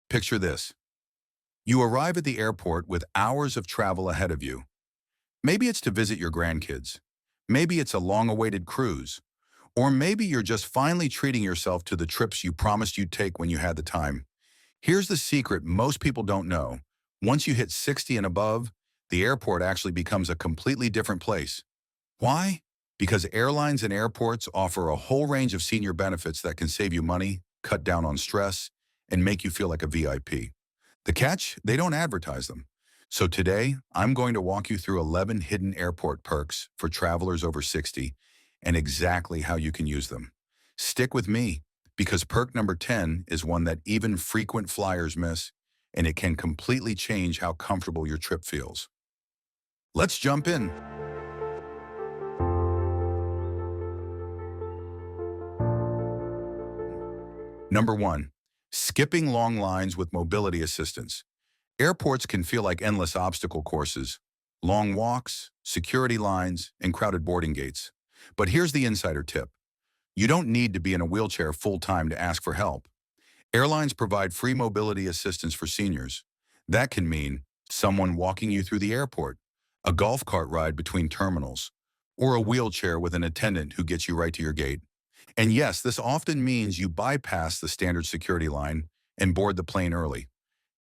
Picture this. You arrive at the airport with hours of travel ahead of you. Maybe it's to visit your grandkids. Maybe it's a long-awaited cruise. Or maybe you're just finally treating yourself to the trips you promised you'd take when you had the time. Here's the secret most people don't know. Once you hit 60 and above, the airport actually becomes a completely different place. Why? Because airlines and airports offer a whole range of senior benefits that can save you money, cut down on stress, and make you feel like a VIP. The catch? They don't advertise them. So today, I'm going to walk you through 11 hidden airport perks for travelers over 60 and exactly how you can use them. Stick with me, because perk number 10 is one that even frequent flyers miss, and it can completely change how comfortable your trip feels. Let's jump in. Number 1. Skipping long lines with mobility assistance. Airports can feel like endless obstacle courses, long walks, security lines, and crowded boarding gates. But here's the insider tip. You don't need to be in a wheelchair full-time to ask for help. Airlines provide free mobility assistance for seniors. That can mean someone walking you through the airport, a golf cart ride between terminals, or a wheelchair with an attendant who gets you right to your gate. And yes, this often means you bypass the standard security line and board the plane early.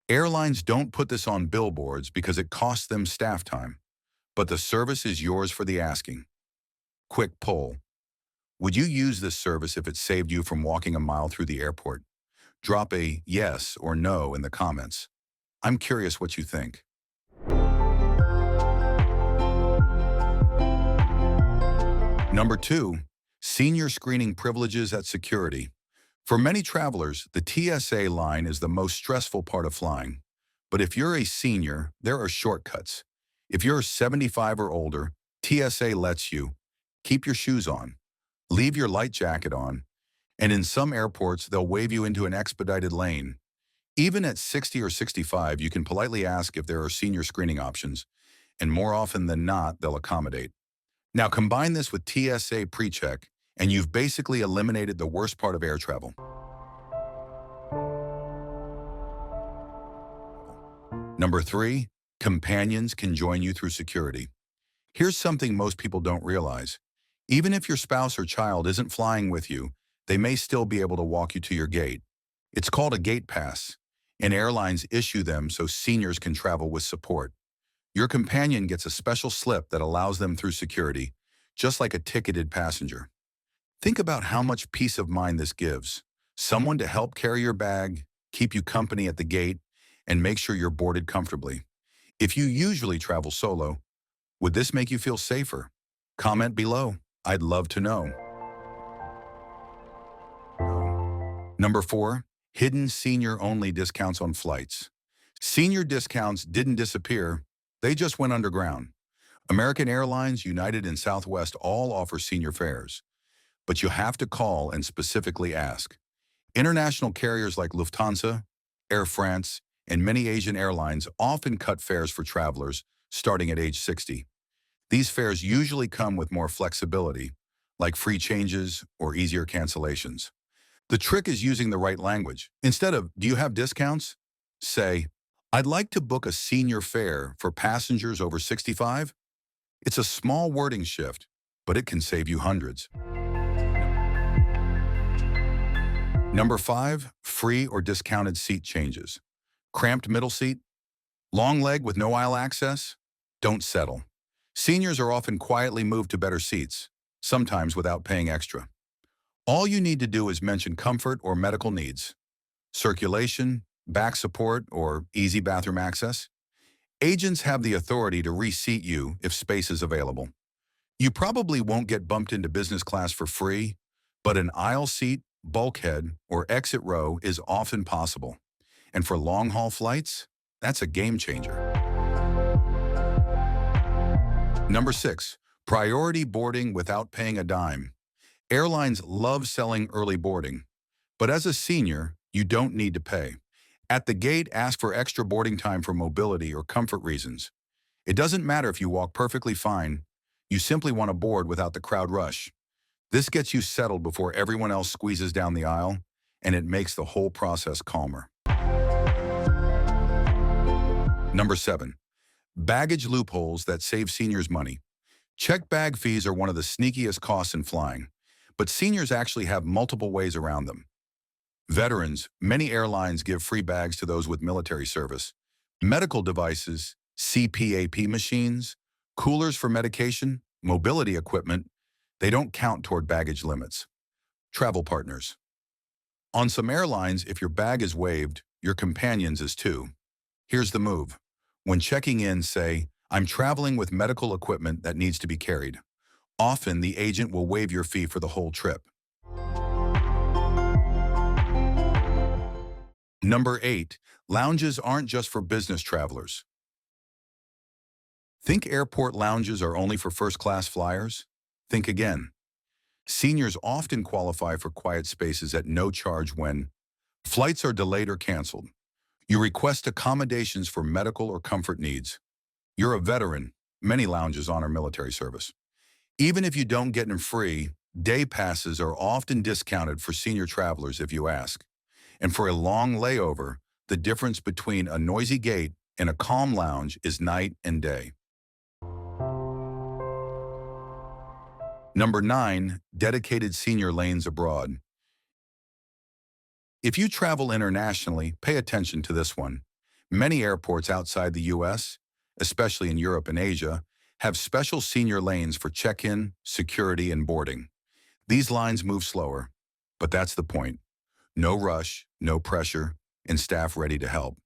Airlines don't put this on billboards because it costs them staff time, but the service is yours for the asking. Quick poll. Would you use this service if it saved you from walking a mile through the airport? Drop a yes or no in the comments. I'm curious what you think. Number 2, senior screening privileges at security. For many travelers, the TSA line is the most stressful part of flying. But if you're a senior, there are shortcuts. If you're 75 or older, TSA lets you keep your shoes on, leave your light jacket on, and in some airports, they'll wave you into an expedited lane. Even at 60 or 65, you can politely ask if there are senior screening options, and more often than not, they'll accommodate. Now combine this with TSA pre-check, and you've basically eliminated the worst part of air travel. Number 3, companions can join you through security. Here's something most people don't realize. Even if your spouse or child isn't flying with you, they may still be able to walk you to your gate. It's called a gate pass, and airlines issue them so seniors can travel with support. Your companion gets a special slip that allows them through security, just like a ticketed passenger. Think about how much peace of mind this gives. Someone to help carry your bag, keep you company at the gate, and make sure you're boarded comfortably. If you usually travel solo, would this make you feel safer? Comment below. I'd love to know. Number 4, hidden senior-only discounts on flights. Senior discounts didn't disappear, they just went underground. American Airlines, United, and Southwest all offer senior fares, but you have to call and specifically ask. International carriers like Lufthansa, Air France, and many Asian airlines often cut fares for travelers starting at age 60. These fares usually come with more flexibility, like free changes or easier cancellations. The trick is using the right language. Instead of, "Do you have discounts?" say, "I'd like to book a senior fare for passengers over 65. It's a small wording shift, but it can save you hundreds. Number 5, free or discounted seat changes. Cramped middle seat? Long leg with no aisle access? Don't settle. Seniors are often quietly moved to better seats, sometimes without paying extra. All you need to do is mention comfort or medical needs, circulation, back support, or easy bathroom access. Agents have the authority to reseat you if space is available. You probably won't get bumped into business class for free, but an aisle seat, bulkhead, or exit row is often possible. And for long-haul flights, that's a game changer. Number 6, priority boarding without paying a dime. Airlines love selling early boarding, but as a senior, you don't need to pay. At the gate, ask for extra boarding time for mobility or comfort reasons. It doesn't matter if you walk perfectly fine, you simply want to board without the crowd rush. This gets you settled before everyone else squeezes down the aisle, and it makes the whole process calmer. Number 7. Baggage loopholes that save seniors money. Checked bag fees are one of the sneakiest costs in flying, but seniors actually have multiple ways around them. Veterans, many airlines give free bags to those with military service. Medical devices, CPAP machines, coolers for medication, mobility equipment, they don't count toward baggage limits. Travel partners. On some airlines, if your bag is waived, your companion's is too. Here's the move. When checking in, say, "I'm traveling with medical equipment that needs to be carried." Often, the agent will waive your fee for the whole trip. Number 8. Lounges aren't just for business travelers. Think airport lounges are only for first-class flyers? Think again. Seniors often qualify for quiet spaces at no charge when flights are delayed or canceled. You request accommodations for medical or comfort needs. You're a veteran. Many lounges honor military service. Even if you don't get them free, day passes are often discounted for senior travelers if you ask. And for a long layover, the difference between a noisy gate and a calm lounge is night and day. Number 9. Dedicated senior lanes abroad. If you travel internationally, pay attention to this one. Many airports outside the U.S., especially in Europe and Asia, have special senior lanes for check-in, security, and boarding. These lines move slower, but that's the point. No rush, no pressure, and staff ready to help.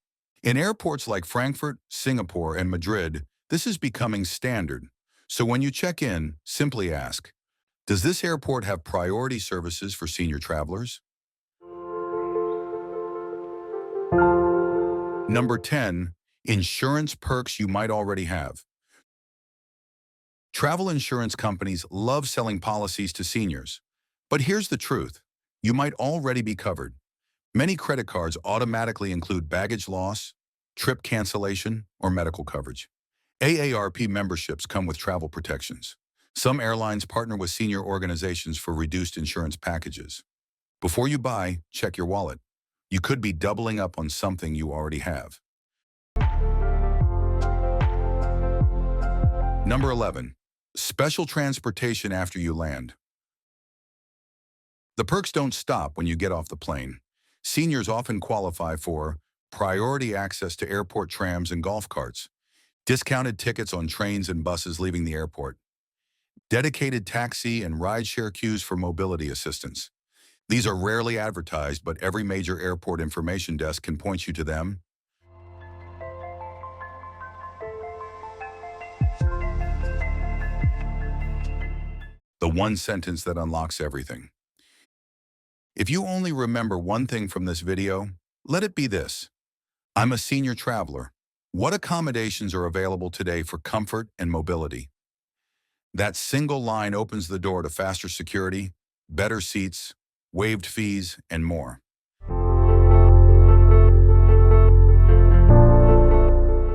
In airports like Frankfurt, Singapore, and Madrid, this is becoming standard. So when you check in, simply ask, "Does this airport have priority services for senior travelers?" Number 10. Insurance perks you might already have. Travel insurance companies love selling policies to seniors. But here's the truth. You might already be covered. Many credit cards automatically include baggage loss, trip cancellation, or medical coverage. AARP memberships come with travel protections. Some airlines partner with senior organizations for reduced insurance packages. Before you buy, check your wallet. You could be doubling up on something you already have. Number 11. Special transportation after you land. The perks don't stop when you get off the plane. Seniors often qualify for priority access to airport trams and golf carts, discounted tickets on trains and buses leaving the airport, dedicated taxi and rideshare queues for mobility assistance. These are rarely advertised, but every major airport information desk can point you to them. The one sentence that unlocks everything. If you only remember one thing from this video, let it be this. I'm a senior traveler. What accommodations are available today for comfort and mobility? That single line opens the door to faster security, better seats, waived fees, and more.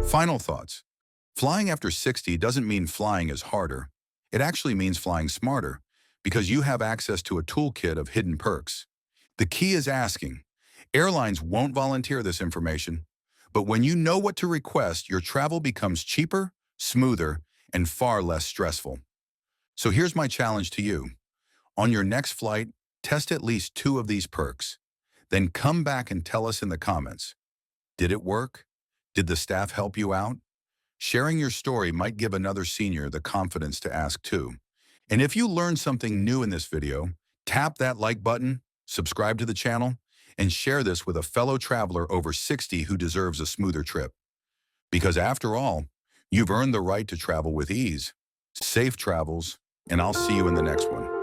Final thoughts. Flying after 60 doesn't mean flying is harder. It actually means flying smarter, because you have access to a toolkit of hidden perks. The key is asking. Airlines won't volunteer this information, but when you know what to request, your travel becomes cheaper, smoother, and far less stressful. So here's my challenge to you. On your next flight, test at least 2 of these perks. Then come back and tell us in the comments. Did it work? Did the staff help you out? Sharing your story might give another senior the confidence to ask too. And if you learned something new in this video, tap that like button, subscribe to the channel, and share this with a fellow traveler over 60 who deserves a smoother trip. Because after all, you've earned the right to travel with ease. Safe travels, and I'll see you in the next one.